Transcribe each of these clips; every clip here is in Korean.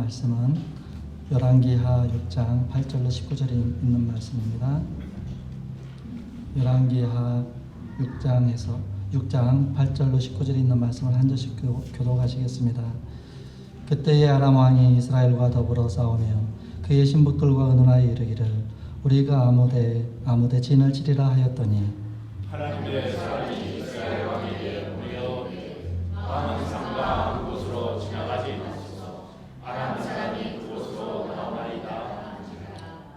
말씀은 열왕기하 6장 8절로 19절에 있는 말씀입니다. 열왕기하 6장 8절로 19절에 있는 말씀을 한 절씩 교독하시겠습니다. 그때의 아람 왕이 이스라엘과 더불어 싸우며 그의 신복들과 의논하여 이르기를 우리가 아무데 진을 치리라 하였더니 하나님의 사람이 이스라엘 왕에게 모여 왕은 상가 한 곳으로 지나가지 마소서. 아람 사람이 그곳으로 나오나이다.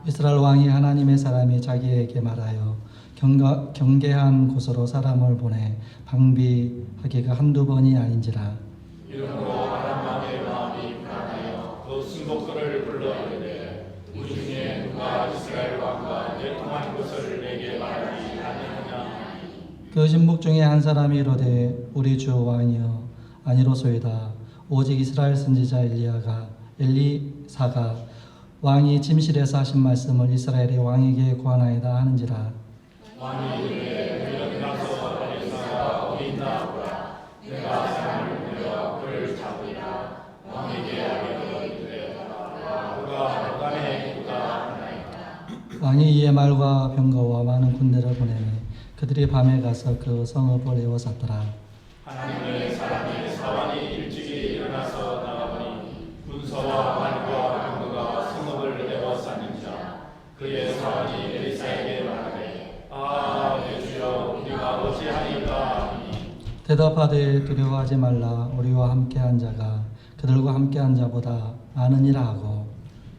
이스라엘 왕이 하나님의 사람이 자기에게 말하여 경계한 곳으로 사람을 보내 방비하기가 한두 번이 아닌지라. 이러므로 아람 왕의 마음이 불안하여 그 신복들을 불러 이르되 우리 중에 누가 이스라엘 왕과 내통한 것을 내게 말하지 아니하냐. 그 신복 중에 한 사람이 이르되 우리 주 왕이여 아니로소이다. 오직 이스라엘 선지자 엘리사가 왕이 침실에서 하신 말씀을 이스라엘의 왕에게 고하나이다 하는지라. 왕이 이르되 너희는 가서 엘리사가 어디 있나 보라. 내가 사람을 보내어 그를 잡으리라. 왕에게 알려 이르되 그가 너간에 있다 하나이다. 왕이 이에 말과 병거와 많은 군대를 보내매 그들이 밤에 가서 그 성읍을 에워쌌더라. 하나님의 사람이 사환이 일찍이 일어나서 나가보니 군사와 말과 병거가 성읍을 에워쌌는지라. 그의 사환이 엘리사에게 말하되 내 주여 우리가 어찌하리까 하니 대답하되 두려워하지 말라. 우리와 함께한 자가 그들과 함께한 자보다 많으니라 하고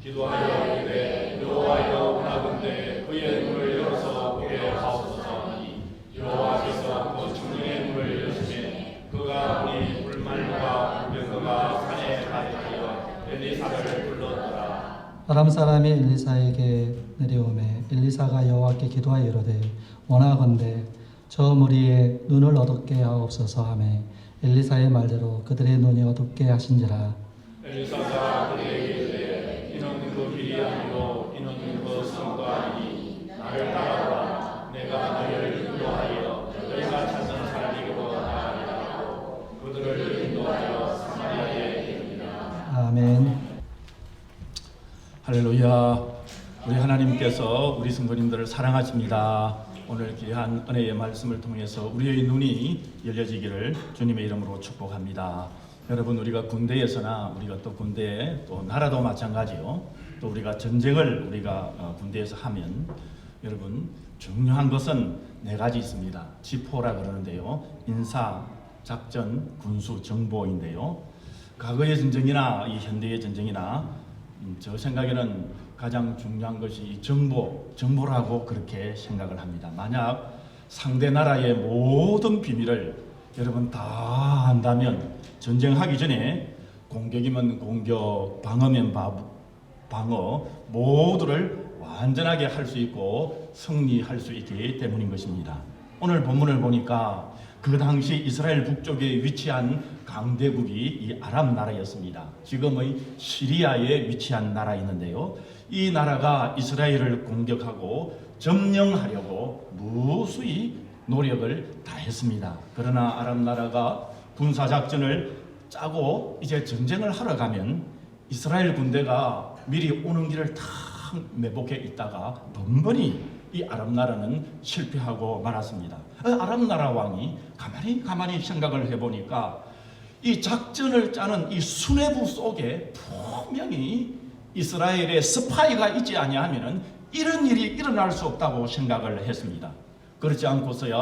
기도하여 이르되 여호와여 원하건대 그의 눈을 열어서 보게 하옵소서 하니 여호와께서 그 중령의 눈을 여시매 그가 우리 불말과 불병거가 산에 가득하여 엘리사를 불렀더라. 아람 사람이 엘리사에게 내려오매 엘리사가 여호와께 기도하여 이르되 원하건대 저 무리의 눈을 어둡게 하옵소서 하매 엘리사의 말대로 그들의 눈이 어둡게 하신지라. 엘리사가 그에게 이르되 이는 그 길이 아니요 이는 그 성도 아니니 나를 따라오라. 내가 너희를 인도하여 너희가 찾는 사람에게로 나아가리라 하고 그들을 인도하여 사마리아에 이르니라. 아멘. 할렐루야. 우리 하나님께서 우리 성도님들을 사랑하십니다. 오늘 귀한 은혜의 말씀을 통해서 우리의 눈이 열려지기를 주님의 이름으로 축복합니다. 여러분, 우리가 군대에서나 우리가 또 군대 또 나라도 마찬가지요. 또 우리가 전쟁을 우리가 군대에서 하면 여러분 중요한 것은 네 가지 있습니다. 지포라 그러는데요. 인사, 작전, 군수, 정보인데요. 과거의 전쟁이나 이 현대의 전쟁이나 저 생각에는 가장 중요한 것이 이 정보라고 그렇게 생각을 합니다. 만약 상대 나라의 모든 비밀을 여러분 다 안다면 전쟁하기 전에 공격이면 공격, 방어면 방어 모두를 완전하게 할 수 있고 승리할 수 있기 때문인 것입니다. 오늘 본문을 보니까 그 당시 이스라엘 북쪽에 위치한 강대국이 이 아람 나라였습니다. 지금의 시리아에 위치한 나라였는데요. 이 나라가 이스라엘을 공격하고 점령하려고 무수히 노력을 다했습니다. 그러나 아람 나라가 군사작전을 짜고 이제 전쟁을 하러 가면 이스라엘 군대가 미리 오는 길을 다 매복해 있다가 번번이 이 아람 나라는 실패하고 말았습니다. 아람 나라 왕이 가만히 생각을 해보니까 이 작전을 짜는 이 수뇌부 속에 분명히 이스라엘의 스파이가 있지 아니하면 이런 일이 일어날 수 없다고 생각을 했습니다. 그렇지 않고서야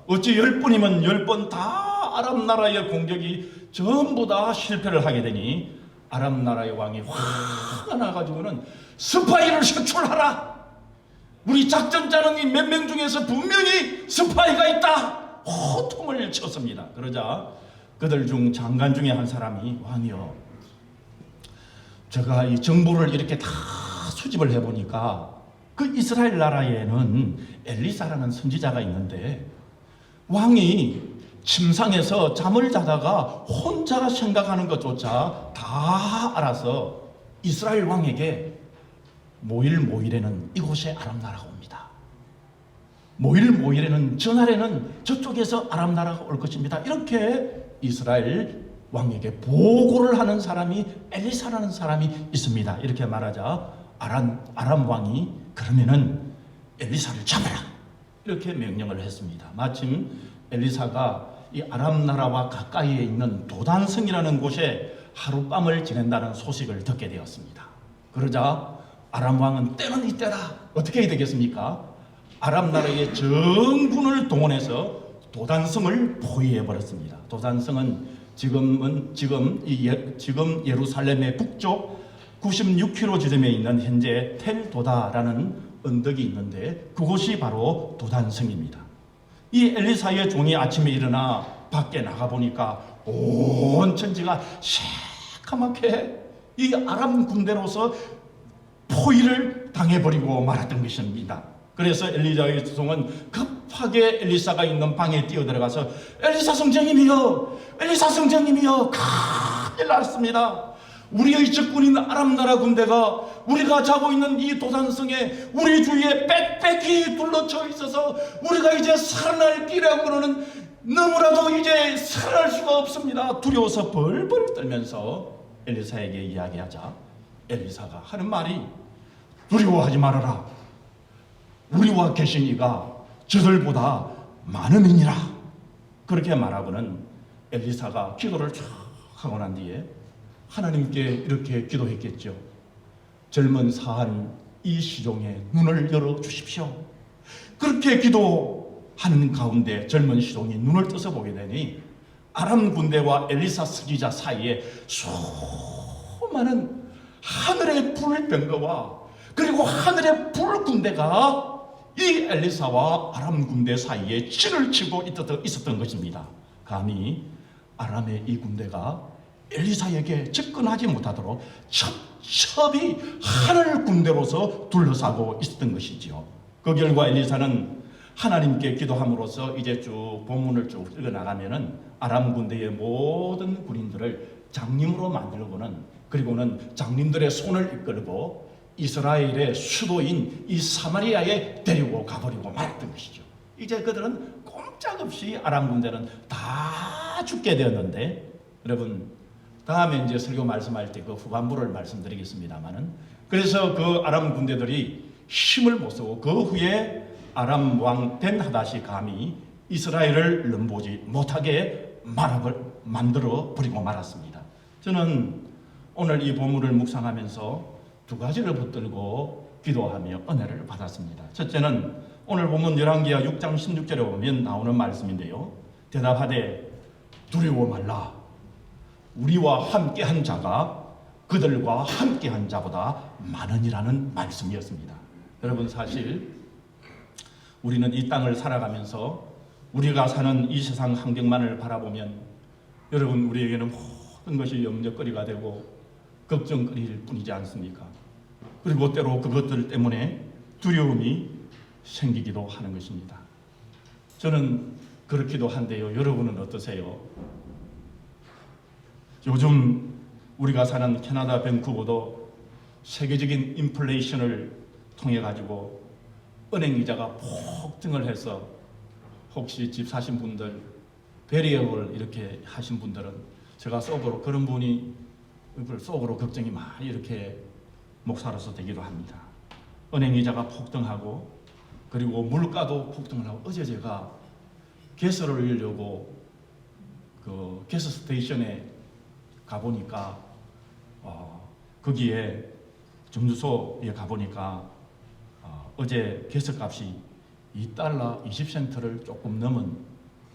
어찌 10번이면 10번 다 아람 나라의 공격이 전부 다 실패를 하게 되니 아람 나라의 왕이 화가 나가지고는 스파이를 색출하라. 우리 작전 짜는 이 몇 명 중에서 분명히 스파이가 있다. 호통을 쳤습니다. 그러자 그들 중 장관 중에 한 사람이 왕이여, 제가 이 정보를 이렇게 다 수집을 해보니까 그 이스라엘 나라에는 엘리사라는 선지자가 있는데 왕이 침상에서 잠을 자다가 혼자 생각하는 것조차 다 알아서 이스라엘 왕에게 모일에는 이곳에 아람 나라가 옵니다. 모일에는 전날에는 저쪽에서 아람 나라가 올 것입니다. 이렇게 이스라엘 왕에게 보고를 하는 사람이 엘리사라는 사람이 있습니다. 이렇게 말하자 아람 왕이 그러면은 엘리사를 잡아라 이렇게 명령을 했습니다. 마침 엘리사가 이 아람 나라와 가까이에 있는 도단성이라는 곳에 하룻밤을 지낸다는 소식을 듣게 되었습니다. 그러자 아람 왕은 때는 이때라 어떻게 해야 되겠습니까? 아람 나라의 전군을 동원해서 도단성을 포위해 버렸습니다. 도단성은 지금 예루살렘의 북쪽 96km 지점에 있는 현재 텔도다라는 언덕이 있는데 그곳이 바로 도단성입니다. 이 엘리사의 종이 아침에 일어나 밖에 나가 보니까 온 천지가 새까맣게 이 아람 군대로서 포위를 당해버리고 말았던 것입니다. 그래서 엘리사의 종은 급하게 엘리사가 있는 방에 뛰어들어가서 엘리사 성령님이여, 엘리사 성령님이여, 큰일 났습니다. 우리의 적군인 아람 나라 군대가 우리가 자고 있는 이 도단성에 우리 주위에 빽빽히 둘러쳐 있어서 우리가 이제 살아날 길이라고는 너무나도 이제 살아날 수가 없습니다. 두려워서 벌벌 떨면서 엘리사에게 이야기하자 엘리사가 하는 말이 두려워하지 말아라. 우리와 계신 이가 저들보다 많음이니라. 그렇게 말하고는 엘리사가 기도를 쫙 하고 난 뒤에 하나님께 이렇게 기도했겠죠. 젊은 사한 이 시종의 눈을 열어 주십시오. 그렇게 기도하는 가운데 젊은 시종이 눈을 떠서 보게 되니 아람 군대와 엘리사 스기자 사이에 수많은 하늘의 불병거와 그리고 하늘의 불군대가 이 엘리사와 아람 군대 사이에 진을 치고 있었던 것입니다. 감히 아람의 이 군대가 엘리사에게 접근하지 못하도록 첩첩이 하늘 군대로서 둘러싸고 있었던 것이지요. 그 결과 엘리사는 하나님께 기도함으로써 이제 쭉 본문을 쭉 읽어나가면은 아람 군대의 모든 군인들을 장님으로 만들고는 그리고는 장님들의 손을 이끌고 이스라엘의 수도인 이 사마리아에 데리고 가버리고 말았던 것이죠. 이제 그들은 꼼짝없이 아람 군대는 다 죽게 되었는데 여러분 다음에 이제 설교 말씀할 때 그 후반부를 말씀드리겠습니다만은 그래서 그 아람 군대들이 힘을 못 쓰고 그 후에 아람 왕 벤하닷이 감히 이스라엘을 넘보지 못하게 만들어 버리고 말았습니다. 저는 오늘 이 본문을 묵상하면서 두 가지를 붙들고 기도하며 은혜를 받았습니다. 첫째는 오늘 본문 열왕기하 6장 16절에 보면 나오는 말씀인데요. 대답하되 두려워 말라. 우리와 함께한 자가 그들과 함께한 자보다 많으니라는 말씀이었습니다. 여러분 사실 우리는 이 땅을 살아가면서 우리가 사는 이 세상 환경만을 바라보면 여러분 우리에게는 모든 것이 염려거리가 되고 걱정거리일 뿐이지 않습니까? 그리고 때로 그것들 때문에 두려움이 생기기도 하는 것입니다. 저는 그렇기도 한데요. 여러분은 어떠세요? 요즘 우리가 사는 캐나다 밴쿠버도 세계적인 인플레이션을 통해 가지고 은행 이자가 폭등을 해서 혹시 집 사신 분들 베리어블 이렇게 하신 분들은 제가 속으로 그런 분이 속으로 걱정이 많이 이렇게 목사로서 되기도 합니다. 은행 이자가 폭등하고 그리고 물가도 폭등을 하고 어제 제가 가스를 올리려고 그 가스 스테이션에 가보니까 거기에 정주소에 가보니까 어제 가스값이 $2 20센트를 조금 넘은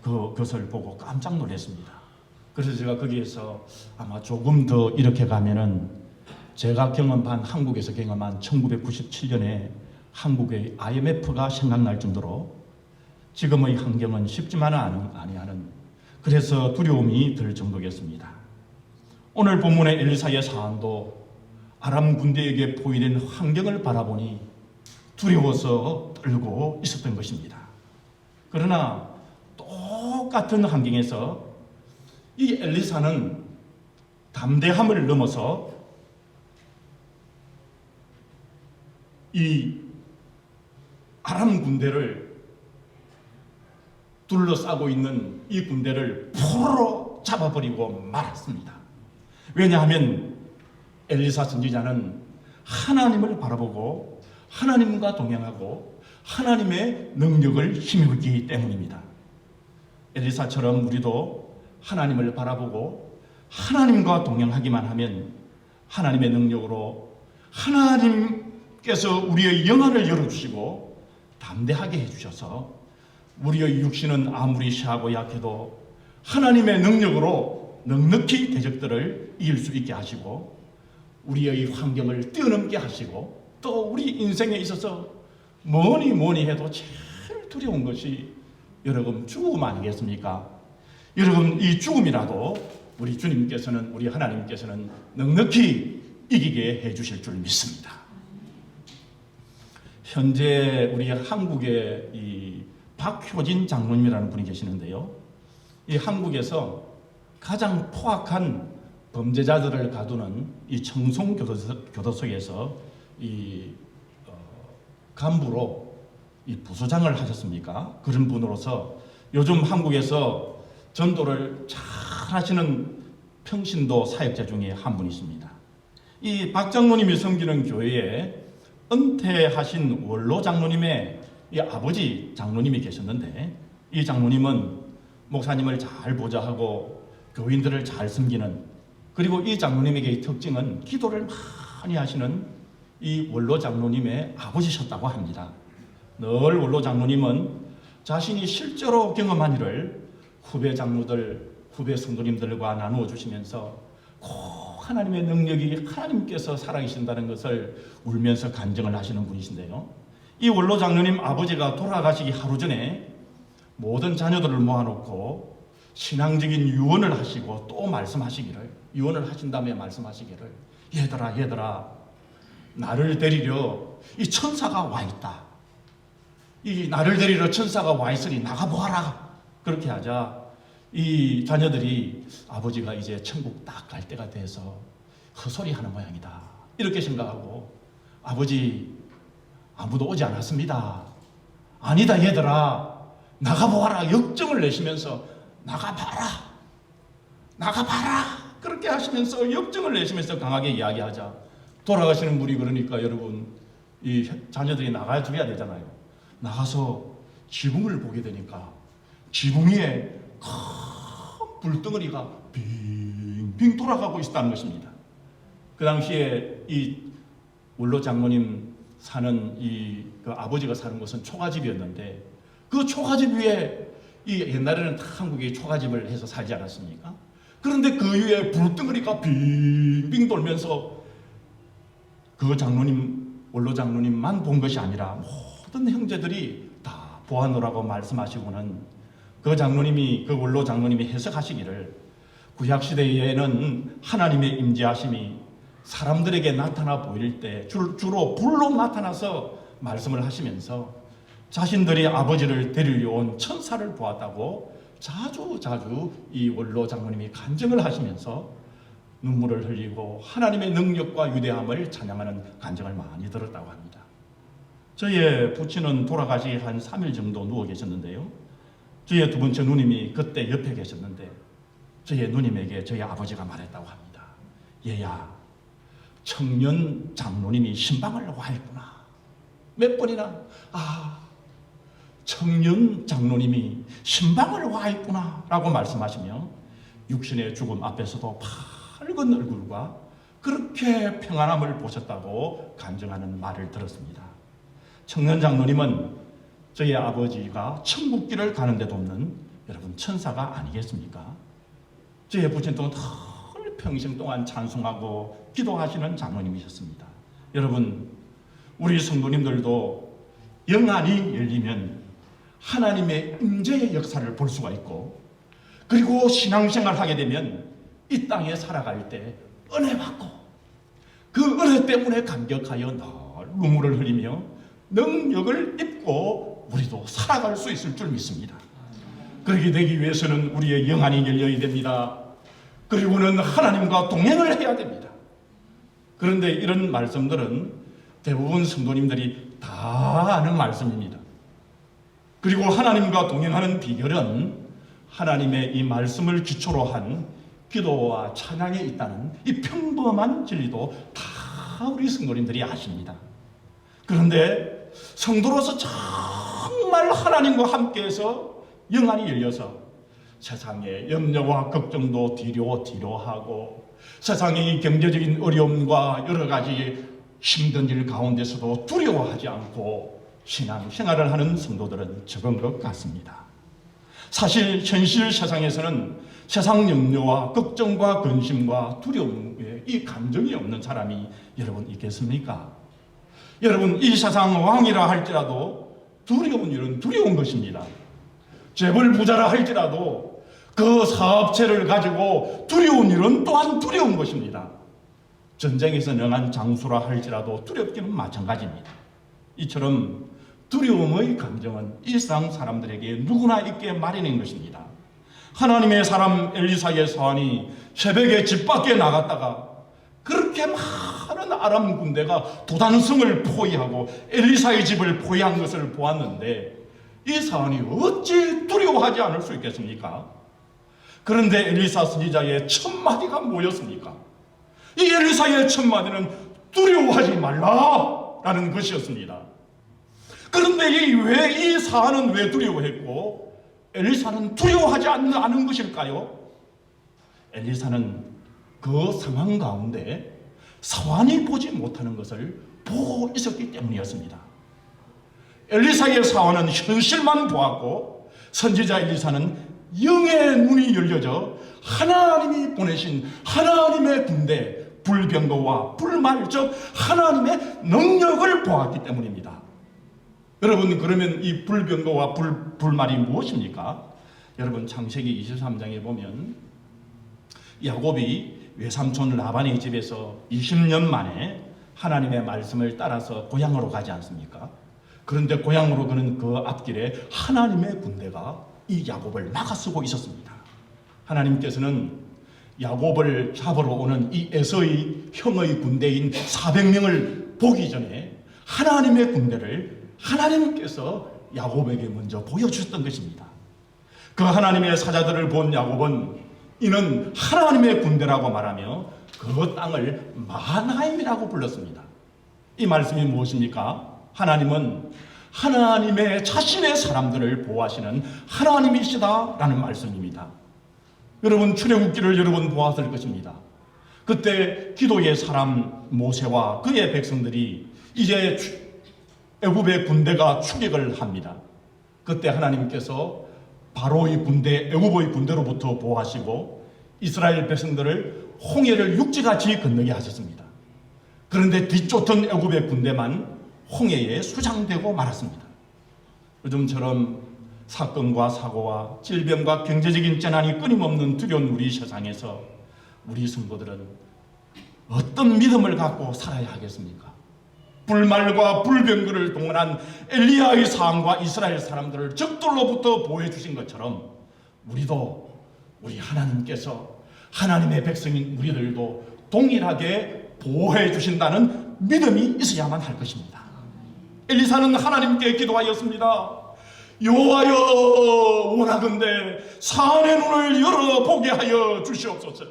그것을 보고 깜짝 놀랐습니다. 그래서 제가 거기에서 아마 조금 더 이렇게 가면은 제가 한국에서 경험한 1997년에 한국의 IMF가 생각날 정도로 지금의 환경은 쉽지만은 아니하는 그래서 두려움이 들 정도였습니다. 오늘 본문의 엘리사의 사안도 아람 군대에게 포위된 환경을 바라보니 두려워서 떨고 있었던 것입니다. 그러나 똑같은 환경에서 이 엘리사는 담대함을 넘어서 이 아람 군대를 둘러싸고 있는 이 군대를 포로로 잡아버리고 말았습니다. 왜냐하면 엘리사 선지자는 하나님을 바라보고 하나님과 동행하고 하나님의 능력을 힘입기 때문입니다. 엘리사처럼 우리도 하나님을 바라보고 하나님과 동행하기만 하면 하나님의 능력으로 하나님께서 우리의 영안을 열어주시고 담대하게 해주셔서 우리의 육신은 아무리 sha하고 약해도 하나님의 능력으로 넉넉히 대적들을 이길 수 있게 하시고 우리의 환경을 뛰어넘게 하시고 또 우리 인생에 있어서 뭐니 해도 제일 두려운 것이 여러분 죽음 아니겠습니까? 여러분 이 죽음이라도 우리 주님께서는 우리 하나님께서는 넉넉히 이기게 해주실 줄 믿습니다. 현재 우리 한국에 이 박효진 장로님이라는 분이 계시는데요. 이 한국에서 가장 포악한 범죄자들을 가두는 이 청송교도소에서 이 간부로 이 부소장을 하셨습니까? 그런 분으로서 요즘 한국에서 전도를 잘 하시는 평신도 사역자 중에 한 분이십니다. 이 박 장로님이 섬기는 교회에 은퇴하신 원로 장로님의 이 아버지 장로님이 계셨는데 이 장로님은 목사님을 잘 보좌하고 교인들을 잘 섬기는 그리고 이 장로님에게의 특징은 기도를 많이 하시는 이 원로 장로님의 아버지셨다고 합니다. 늘 원로 장로님은 자신이 실제로 경험한 일을 후배 장로들, 후배 성도님들과 나누어 주시면서 꼭 하나님의 능력이 하나님께서 살아계신다는 것을 울면서 간증을 하시는 분이신데요. 이 원로 장로님 아버지가 돌아가시기 하루 전에 모든 자녀들을 모아놓고 신앙적인 유언을 하시고 또 말씀하시기를 유언을 하신 다음에 말씀하시기를 얘들아 나를 데리려 이 천사가 와 있다. 이 나를 데리러 천사가 와 있으니 나가보아라. 그렇게 하자 이 자녀들이 아버지가 이제 천국 딱 갈 때가 돼서 헛소리하는 모양이다. 이렇게 생각하고 아버지 아무도 오지 않았습니다. 아니다 얘들아 나가보아라. 역정을 내시면서 나가봐라 그렇게 하시면서 역정을 내시면서 강하게 이야기하자 돌아가시는 분이 그러니까 여러분 이 자녀들이 나가줘야 되잖아요. 나가서 지붕을 보게 되니까 지붕 위에 큰 불덩어리가 빙빙 돌아가고 있다는 것입니다. 그 당시에 이 원로 장로님 사는 그 아버지가 사는 곳은 초가집이었는데 그 초가집 위에 이 옛날에는 다 한국에 초가집을 해서 살지 않았습니까? 그런데 그 위에 불덩어리가 빙빙 돌면서 그 장로님 원로 장로님만 본 것이 아니라 모든 형제들이 다 보아노라고 말씀하시고는 그 장로님이 그 원로 장로님이 해석하시기를 구약 시대에는 하나님의 임재하심이 사람들에게 나타나 보일 때 주로 불로 나타나서 말씀을 하시면서 자신들이 아버지를 데리러 온 천사를 보았다고 자주 이 원로 장로님이 간증을 하시면서 눈물을 흘리고 하나님의 능력과 위대함을 찬양하는 간증을 많이 들었다고 합니다. 저의 부친은 돌아가시 한 3일 정도 누워 계셨는데요. 저의 두 번째 누님이 그때 옆에 계셨는데 저의 누님에게 저희 아버지가 말했다고 합니다. 얘야, 청년 장로님이 신방을 와 있구나. 몇 번이나 청년 장로님이 신방을 와 있구나 라고 말씀하시며 육신의 죽음 앞에서도 밝은 얼굴과 그렇게 평안함을 보셨다고 간증하는 말을 들었습니다. 청년 장로님은 저희 아버지가 천국길을 가는 데도 없는 여러분 천사가 아니겠습니까? 저희 부친 동안 늘 평생 동안 찬송하고 기도하시는 장로님이셨습니다. 여러분 우리 성도님들도 영안이 열리면 하나님의 임재의 역사를 볼 수가 있고 그리고 신앙생활을 하게 되면 이 땅에 살아갈 때 은혜 받고 그 은혜 때문에 감격하여 늘 눈물을 흘리며 능력을 입고 우리도 살아갈 수 있을 줄 믿습니다. 그렇게 되기 위해서는 우리의 영안이 열려야 됩니다. 그리고는 하나님과 동행을 해야 됩니다. 그런데 이런 말씀들은 대부분 성도님들이 다 아는 말씀입니다. 그리고 하나님과 동행하는 비결은 하나님의 이 말씀을 기초로 한 기도와 찬양에 있다는 이 평범한 진리도 다 우리 성도님들이 아십니다. 그런데 성도로서 정말 하나님과 함께해서 영안이 열려서 세상의 염려와 걱정도 뒤로 하고 세상의 경제적인 어려움과 여러 가지 힘든 일 가운데서도 두려워하지 않고 신앙생활을 하는 성도들은 적은 것 같습니다. 사실 현실 세상에서는 세상 염려와 걱정과 근심과 두려움에 이 감정이 없는 사람이 여러분 있겠습니까? 여러분, 이 세상 왕이라 할지라도 두려운 일은 두려운 것입니다. 재벌 부자라 할지라도 그 사업체를 가지고 두려운 일은 또한 두려운 것입니다. 전쟁에서 능한 장수라 할지라도 두렵기는 마찬가지입니다. 이처럼 두려움의 감정은 일상 사람들에게 누구나 있게 마련인 것입니다. 하나님의 사람 엘리사의 사환이 새벽에 집 밖에 나갔다가 그렇게 많은 아람 군대가 도단성을 포위하고 엘리사의 집을 포위한 것을 보았는데 이 사환이 어찌 두려워하지 않을 수 있겠습니까? 그런데 엘리사 선지자의 첫 마디가 뭐였습니까? 이 엘리사의 첫 마디는 두려워하지 말라라는 것이었습니다. 그런데 왜 이 사안은 왜 두려워했고 엘리사는 두려워하지 않는 것일까요? 엘리사는 그 상황 가운데 사환이 보지 못하는 것을 보고 있었기 때문이었습니다. 엘리사의 사환은 현실만 보았고 선지자 엘리사는 영의 눈이 열려져 하나님이 보내신 하나님의 군대 불병거와 불말, 즉 하나님의 능력을 보았기 때문입니다. 여러분, 그러면 이 불병거와 불말이 무엇입니까? 여러분, 창세기 23장에 보면 야곱이 외삼촌 라반의 집에서 20년 만에 하나님의 말씀을 따라서 고향으로 가지 않습니까? 그런데 고향으로 가는 그 앞길에 하나님의 군대가 이 야곱을 막아서고 있었습니다. 하나님께서는 야곱을 잡으러 오는 이 에서의 형의 군대인 400명을 보기 전에 하나님의 군대를 하나님께서 야곱에게 먼저 보여주셨던 것입니다. 그 하나님의 사자들을 본 야곱은 이는 하나님의 군대라고 말하며 그 땅을 마하나임이라고 불렀습니다. 이 말씀이 무엇입니까? 하나님은 하나님의 자신의 사람들을 보호하시는 하나님이시다라는 말씀입니다. 여러분, 출애굽기를 여러 번 보았을 것입니다. 그때 기도의 사람 모세와 그의 백성들이 이제 애굽의 군대가 추격을 합니다. 그때 하나님께서 바로의 군대, 애굽의 군대로부터 보호하시고 이스라엘 백성들을 홍해를 육지같이 건너게 하셨습니다. 그런데 뒤쫓던 애굽의 군대만 홍해에 수장되고 말았습니다. 요즘처럼 사건과 사고와 질병과 경제적인 재난이 끊임없는 두려운 우리 세상에서 우리 성도들은 어떤 믿음을 갖고 살아야 하겠습니까? 불말과 불병거를 동원한 엘리야의 사항과 이스라엘 사람들을 적들로부터 보호해 주신 것처럼 우리도 우리 하나님께서 하나님의 백성인 우리들도 동일하게 보호해 주신다는 믿음이 있어야만 할 것입니다. 엘리사는 하나님께 기도하였습니다. 여호와여, 원하건대 사안의 눈을 열어보게 하여 주시옵소서.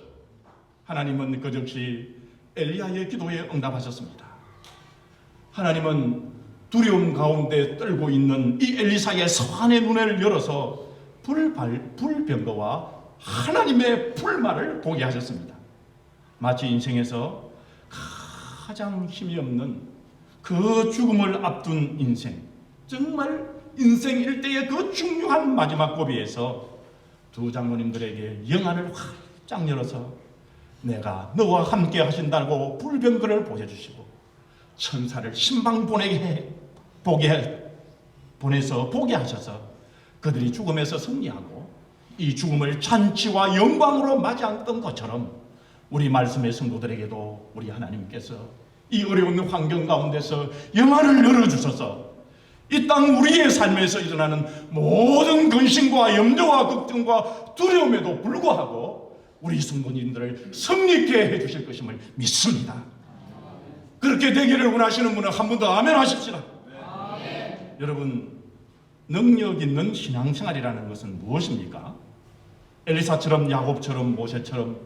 하나님은 그 즉시 엘리야의 기도에 응답하셨습니다. 하나님은 두려움 가운데 떨고 있는 이 엘리사의 사안의 눈을 열어서 불병거와 하나님의 불말을 보게 하셨습니다. 마치 인생에서 가장 힘이 없는 그 죽음을 앞둔 인생, 정말 인생 일대의 그 중요한 마지막 고비에서 두 장로님들에게 영안을 활짝 열어서 내가 너와 함께 하신다고 불병거를 보여주시고 천사를 신방 보내서 보게 하셔서 그들이 죽음에서 승리하고 이 죽음을 잔치와 영광으로 맞이했던 것처럼 우리 말씀의 성도들에게도 우리 하나님께서 이 어려운 환경 가운데서 영안을 열어주셔서 이 땅 우리의 삶에서 일어나는 모든 근심과 염려와 걱정과 두려움에도 불구하고 우리 성도님들을 승리케 해주실 것임을 믿습니다. 그렇게 되기를 원하시는 분은 한 번 더 아멘 하십시다. 여러분, 능력 있는 신앙생활이라는 것은 무엇입니까? 엘리사처럼, 야곱처럼, 모세처럼,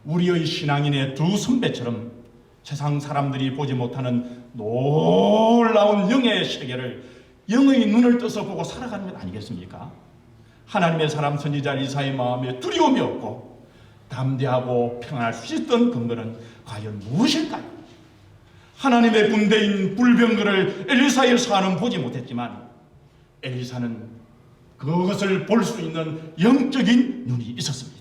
우리의 신앙인의 두 선배처럼 세상 사람들이 보지 못하는 놀라운 영의 세계를 영의 눈을 떠서 보고 살아가는 것 아니겠습니까? 하나님의 사람 선지자 엘리사의 마음에 두려움이 없고 담대하고 평안할 수 있던 근거는 과연 무엇일까요? 하나님의 군대인 불병거를 엘리사의 사는 보지 못했지만 엘리사는 그것을 볼 수 있는 영적인 눈이 있었습니다.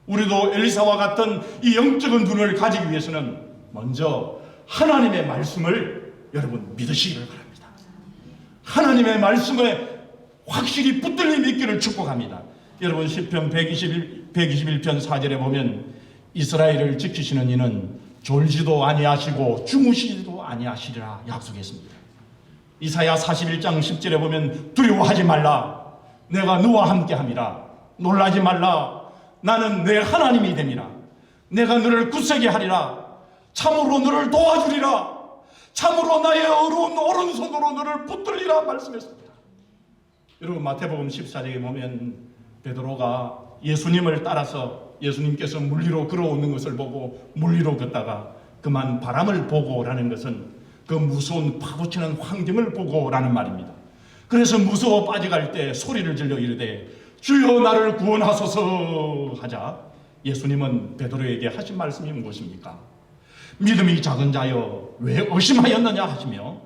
우리도 엘리사와 같은 이 영적인 눈을 가지기 위해서는 먼저 하나님의 말씀을 여러분 믿으시기를 바랍니다. 하나님의 말씀에 확실히 붙들림 있기를 축복합니다. 여러분 시편 121편 4절에 보면 이스라엘을 지키시는 이는 졸지도 아니하시고 주무시지도 아니하시리라 약속했습니다. 이사야 41장 10절에 보면 두려워하지 말라, 내가 너와 함께함이라. 놀라지 말라, 나는 내 하나님이 됨이라. 내가 너를 굳세게 하리라. 참으로 너를 도와주리라. 참으로 나의 어려운 오른손으로 너를 붙들리라 말씀했습니다. 여러분 마태복음 14장에 보면 베드로가 예수님을 따라서 예수님께서 물 위로 걸어오는 것을 보고 물 위로 걷다가 그만 바람을 보고라는 것은 그 무서운 파도치는 환경을 보고라는 말입니다. 그래서 무서워 빠져갈 때 소리를 질러 이르되 주여 나를 구원하소서 하자 예수님은 베드로에게 하신 말씀이 무엇입니까? 믿음이 작은 자여 왜 의심하였느냐 하시며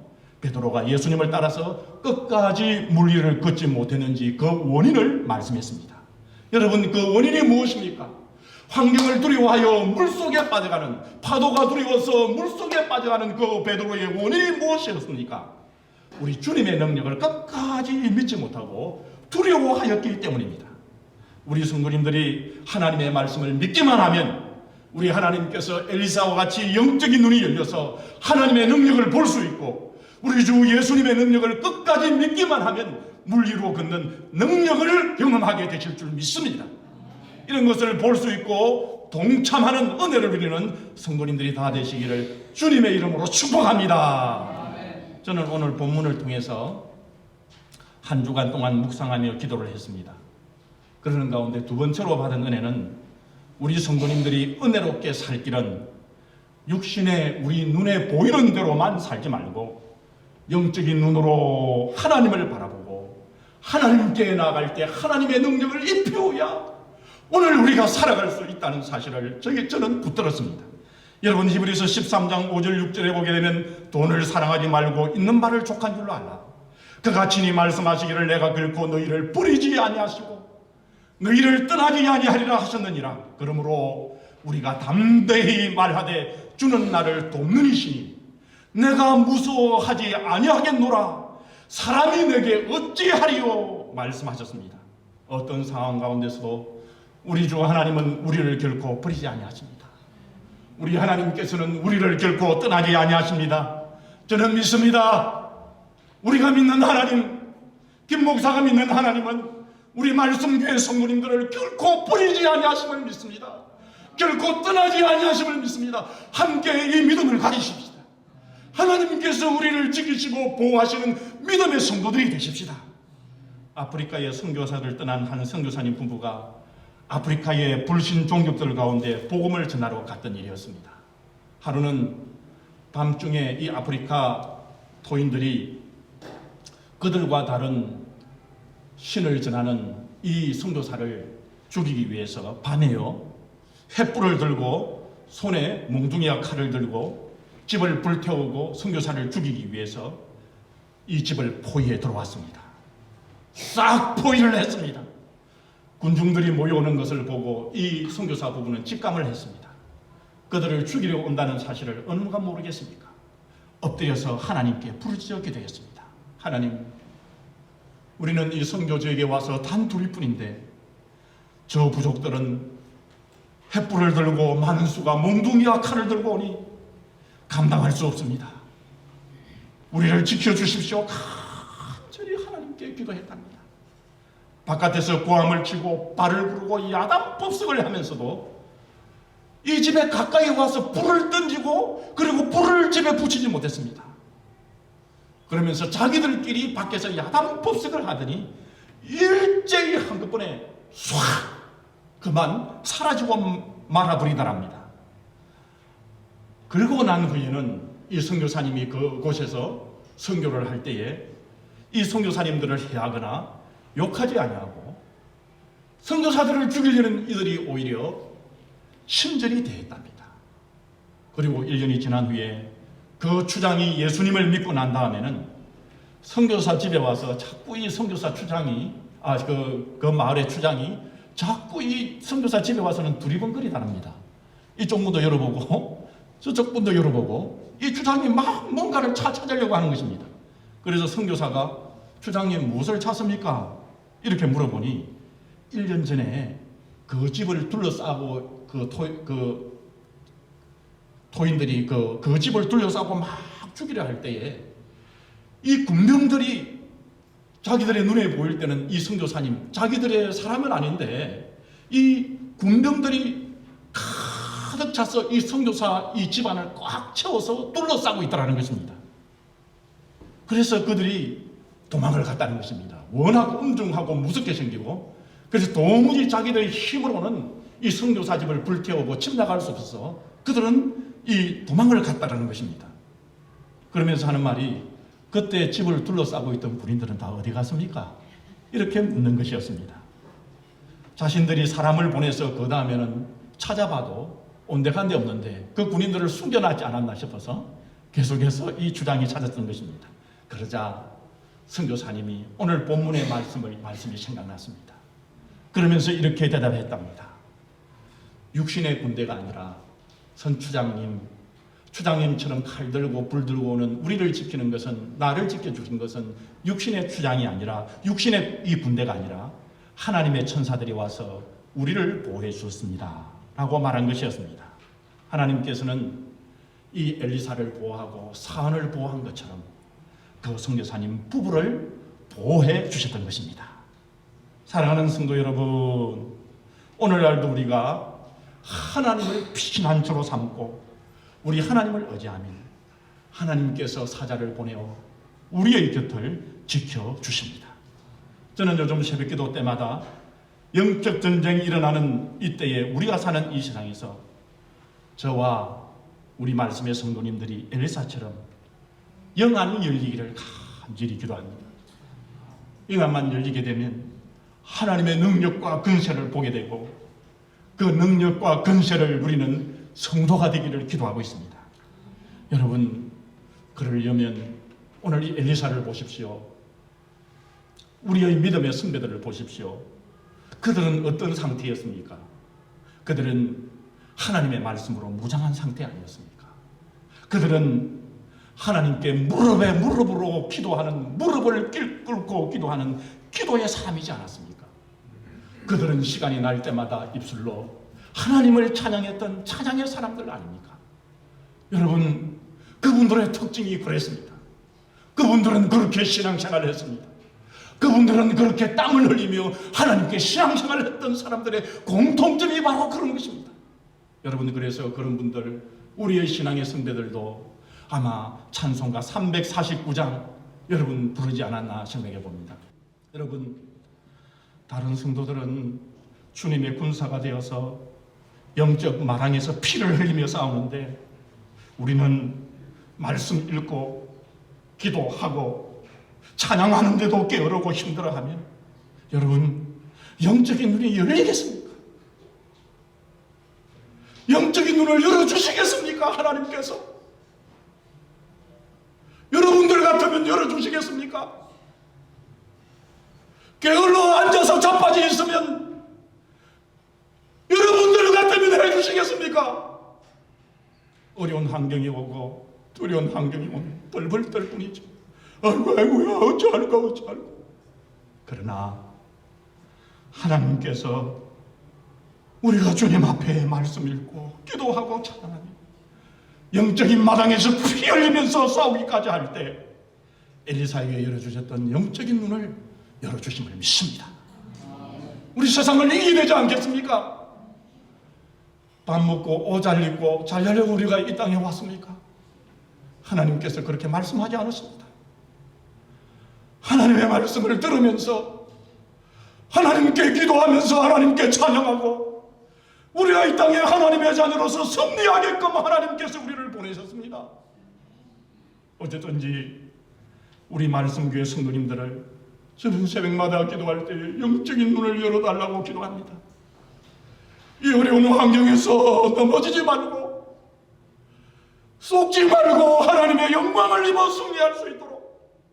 베드로가 예수님을 따라서 끝까지 물 위를 걷지 못했는지 그 원인을 말씀했습니다. 여러분 그 원인이 무엇입니까? 환경을 두려워하여 물속에 빠져가는, 파도가 두려워서 물속에 빠져가는 그 베드로의 원인이 무엇이었습니까? 우리 주님의 능력을 끝까지 믿지 못하고 두려워하였기 때문입니다. 우리 성도님들이 하나님의 말씀을 믿기만 하면 우리 하나님께서 엘리사와 같이 영적인 눈이 열려서 하나님의 능력을 볼 수 있고 우리 주 예수님의 능력을 끝까지 믿기만 하면 물 위로 걷는 능력을 경험하게 되실 줄 믿습니다. 이런 것을 볼 수 있고 동참하는 은혜를 누리는 성도님들이 다 되시기를 주님의 이름으로 축복합니다. 저는 오늘 본문을 통해서 한 주간 동안 묵상하며 기도를 했습니다. 그러는 가운데 두 번째로 받은 은혜는 우리 성도님들이 은혜롭게 살 길은 육신의 우리 눈에 보이는 대로만 살지 말고 영적인 눈으로 하나님을 바라보고 하나님께 나아갈 때 하나님의 능력을 입혀야 오늘 우리가 살아갈 수 있다는 사실을 저는 붙들었습니다. 여러분 히브리서 13장 5절 6절에 보게 되면 돈을 사랑하지 말고 있는 바를 족한 줄로 알라. 그가 친히 말씀하시기를 내가 결코 너희를 버리지 아니하시고 너희를 떠나지 아니하리라 하셨느니라. 그러므로 우리가 담대히 말하되 주는 나를 돕는 이시니 내가 무서워하지 아니하겠노라. 사람이 내게 어찌하리요 말씀하셨습니다. 어떤 상황 가운데서도 우리 주 하나님은 우리를 결코 버리지 아니하십니다. 우리 하나님께서는 우리를 결코 떠나지 아니하십니다. 저는 믿습니다. 우리가 믿는 하나님, 김 목사가 믿는 하나님은 우리 말씀교회 성도님들을 결코 버리지 아니하심을 믿습니다. 결코 떠나지 아니하심을 믿습니다. 함께 이 믿음을 가지십시다. 하나님께서 우리를 지키시고 보호하시는 믿음의 성도들이 되십시다. 아프리카의 선교사를 떠난 한 선교사님 부부가 아프리카의 불신 종족들 가운데 복음을 전하러 갔던 일이었습니다. 하루는 밤중에 이 아프리카 토인들이 그들과 다른 신을 전하는 이 선교사를 죽이기 위해서 밤에요 횃불을 들고 손에 몽둥이와 칼을 들고 집을 불태우고 선교사를 죽이기 위해서 이 집을 포위해 들어왔습니다. 싹 포위를 했습니다. 군중들이 모여오는 것을 보고 이 선교사 부부는 직감을 했습니다. 그들을 죽이려 온다는 사실을 어느 누가 모르겠습니까? 엎드려서 하나님께 부르짖게 되었습니다. 하나님, 우리는 이 선교지에게 와서 단 둘일 뿐인데 저 부족들은 횃불을 들고 많은 수가 몽둥이와 칼을 들고 오니 감당할 수 없습니다. 우리를 지켜주십시오. 간절히 하나님께 기도했답니다. 바깥에서 고함을 치고 발을 구르고 야단법석을 하면서도 이 집에 가까이 와서 불을 던지고 그리고 불을 집에 붙이지 못했습니다. 그러면서 자기들끼리 밖에서 야단법석을 하더니 일제히 한꺼번에 唰 그만 사라지고 말아버리더랍니다. 그러고 난 후에는 이 선교사님이 그곳에서 선교를 할 때에 이 선교사님들을 해하거나 욕하지 아니하고 선교사들을 죽이려는 이들이 오히려 신전이 되었답니다. 그리고 1년이 지난 후에 그 추장이 예수님을 믿고 난 다음에는 선교사 집에 와서 자꾸 이 선교사 추장이 그 마을의 추장이 자꾸 이 선교사 집에 와서는 두리번거리다랍니다. 이쪽 문도 열어보고 저쪽 문도 열어보고 이 추장이 막 뭔가를 찾으려고 하는 것입니다. 그래서 선교사가 추장님 무엇을 찾습니까? 이렇게 물어보니 1년 전에 그 집을 둘러싸고 토인들이 그 집을 둘러싸고 막 죽이려 할 때에 이 군병들이 자기들의 눈에 보일 때는 이 선교사님 자기들의 사람은 아닌데 이 군병들이 가득 차서 이 선교사 이 집안을 꽉 채워서 둘러싸고 있다는 것입니다. 그래서 그들이 도망을 갔다는 것입니다. 워낙 엄중하고 무섭게 생기고 그래서 도무지 자기들의 힘으로는 이 선교사 집을 불태우고 침략할 수 없어서 그들은 이 도망을 갔다는 것입니다. 그러면서 하는 말이 그때 집을 둘러싸고 있던 군인들은 다 어디 갔습니까? 이렇게 묻는 것이었습니다. 자신들이 사람을 보내서 그 다음에는 찾아봐도 온데간데 없는데 그 군인들을 숨겨놨지 않았나 싶어서 계속해서 이 주장이 찾았던 것입니다. 그러자 선교사님이 오늘 본문의 말씀이 생각났습니다. 그러면서 이렇게 대답했답니다. 육신의 군대가 아니라 추장님처럼 칼 들고 불 들고 오는 우리를 지키는 것은, 나를 지켜주신 것은 육신의 추장이 아니라, 육신의 이 군대가 아니라 하나님의 천사들이 와서 우리를 보호해 주었습니다 라고 말한 것이었습니다. 하나님께서는 이 엘리사를 보호하고 사안을 보호한 것처럼 그 선교사님 부부를 보호해 주셨던 것입니다. 사랑하는 성도 여러분, 오늘날도 우리가 하나님을 피난처로 삼고 우리 하나님을 의지하며 하나님께서 사자를 보내어 우리의 곁을 지켜주십니다. 저는 요즘 새벽기도 때마다 영적 전쟁이 일어나는 이때에 우리가 사는 이 세상에서 저와 우리 말씀의 성도님들이 엘리사처럼 영안이 열리기를 간절히 기도합니다. 영안만 열리게 되면 하나님의 능력과 근세를 보게 되고 그 능력과 근세를 우리는 성도가 되기를 기도하고 있습니다. 여러분, 그러려면 오늘 이 엘리사를 보십시오. 우리의 믿음의 선배들을 보십시오. 그들은 어떤 상태였습니까? 그들은 하나님의 말씀으로 무장한 상태 아니었습니까? 그들은 하나님께 무릎에 무릎으로 기도하는, 무릎을 꿇고 기도하는 기도의 사람이지 않았습니까? 그들은 시간이 날 때마다 입술로 하나님을 찬양했던 찬양의 사람들 아닙니까? 여러분, 그분들의 특징이 그랬습니다. 그분들은 그렇게 신앙생활을 했습니다. 그분들은 그렇게 땀을 흘리며 하나님께 신앙생활을 했던 사람들의 공통점이 바로 그런 것입니다. 여러분, 그래서 그런 분들, 우리의 신앙의 선배들도 아마 찬송가 349장 여러분 부르지 않았나 생각해 봅니다. 여러분, 다른 성도들은 주님의 군사가 되어서 영적 마당에서 피를 흘리며 싸우는데 우리는 말씀 읽고 기도하고 찬양하는데도 게으르고 힘들어하면 여러분, 영적인 눈이 열리겠습니까? 영적인 눈을 열어주시겠습니까? 하나님께서 여러분들 같으면 열어주시겠습니까? 게을러 앉아서 자빠져 있으면 여러분들 같으면 해주시겠습니까? 어려운 환경이 오고 두려운 환경이 오면 벌벌 떨 뿐이죠. 아이고야, 어찌할까. 그러나 하나님께서 우리가 주님 앞에 말씀 읽고 기도하고 찬양하며 영적인 마당에서 피 흘리면서 싸우기까지 할 때 엘리사에게 열어주셨던 영적인 눈을 열어주심을 믿습니다. 우리 세상을 이기게 되지 않겠습니까? 밥 먹고 옷 잘 입고 잘 살려고 우리가 이 땅에 왔습니까? 하나님께서 그렇게 말씀하지 않으십니다. 하나님의 말씀을 들으면서 하나님께 기도하면서 하나님께 찬양하고 우리가 이 땅에 하나님의 자녀로서 승리하게끔 하나님께서 우리를 보내셨습니다. 어쨌든지 우리 말씀교회 성도님들을 저는 새벽마다 기도할 때 영적인 눈을 열어달라고 기도합니다. 이 어려운 환경에서 넘어지지 말고 속지 말고 하나님의 영광을 입어 승리할 수 있도록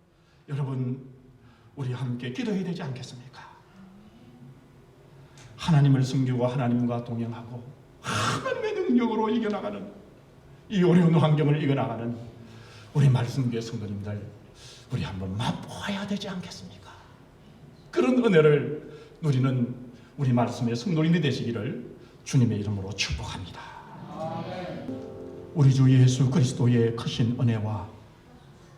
여러분 우리 함께 기도해야 되지 않겠습니까? 하나님을 섬기고 하나님과 동행하고 하나님의 능력으로 이겨나가는 이 어려운 환경을 이겨나가는 우리 말씀교회 성도님들 우리 한번 맛보아야 되지 않겠습니까? 그런 은혜를 누리는 우리 말씀의 성도님이 되시기를 주님의 이름으로 축복합니다. 우리 주 예수 그리스도의 크신 은혜와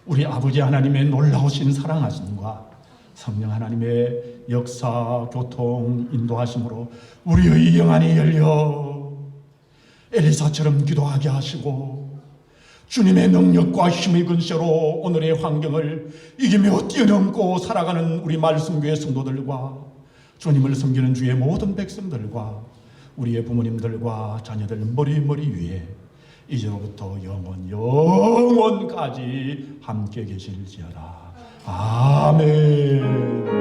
우리 아버지 하나님의 놀라우신 사랑하심과 성령 하나님의 역사, 교통, 인도하심으로 우리의 영안이 열려 엘리사처럼 기도하게 하시고 주님의 능력과 힘의 근세로 오늘의 환경을 이기며 뛰어넘고 살아가는 우리 말씀교회 성도들과 주님을 섬기는 주의 모든 백성들과 우리의 부모님들과 자녀들 머리 위에 이제로부터 영원까지 함께 계실지어다. 아멘.